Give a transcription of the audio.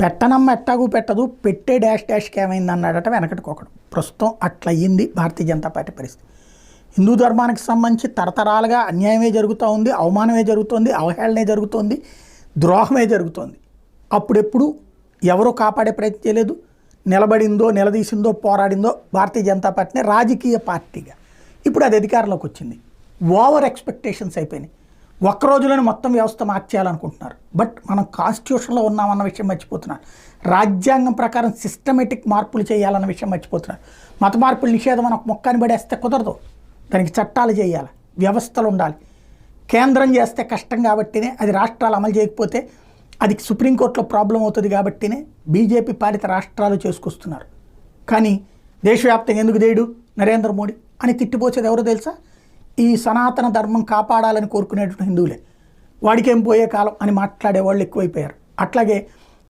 పెట్టనమ్మ ఎట్టాగు పెట్టదు, పెట్టే డాష్ డాష్కి ఏమైంది అన్నాడట వెనకటికొకడు. ప్రస్తుతం అట్లా అయ్యింది భారతీయ జనతా పార్టీ పరిస్థితి. హిందూ ధర్మానికి సంబంధించి తరతరాలుగా అన్యాయమే జరుగుతూ ఉంది, అవమానమే జరుగుతోంది, అవహేళనే జరుగుతోంది, ద్రోహమే జరుగుతోంది. అప్పుడెప్పుడు ఎవరో కాపాడే ప్రయత్నం చేయలేదు. నిలబడిందో, నిలదీసిందో, పోరాడిందో భారతీయ జనతా పార్టీని రాజకీయ పార్టీగా. ఇప్పుడు అది అధికారంలోకి వచ్చింది. ఓవర్ ఎక్స్పెక్టేషన్స్ అయిపోయినాయి. ఒక్క రోజులోనే మొత్తం వ్యవస్థ మార్చేయాలనుకుంటున్నారు. బట్ మనం కాన్స్టిట్యూషన్లో ఉన్నామన్న విషయం మర్చిపోతున్నారు. రాజ్యాంగం ప్రకారం సిస్టమేటిక్ మార్పులు చేయాలన్న విషయం మర్చిపోతున్నారు. మత మార్పులు నిషేధం అని ఒక మొక్కాన్ని పడేస్తే కుదరదు. దానికి చట్టాలు చేయాలి, వ్యవస్థలు ఉండాలి. కేంద్రం చేస్తే కష్టం కాబట్టినే, అది రాష్ట్రాలు అమలు చేయకపోతే అది సుప్రీంకోర్టులో ప్రాబ్లం అవుతుంది కాబట్టినే బీజేపీ పాలిత రాష్ట్రాలు చేసుకొస్తున్నారు. కానీ దేశవ్యాప్తంగా ఎందుకు దేడు నరేంద్ర మోడీ అని తిట్టిపోసేది ఎవరో తెలుసా? ఈ సనాతన ధర్మం కాపాడాలని కోరుకునేటువంటి హిందువులే. వాడికేం పోయే కాలం అని మాట్లాడే వాళ్ళు ఎక్కువైపోయారు. అట్లాగే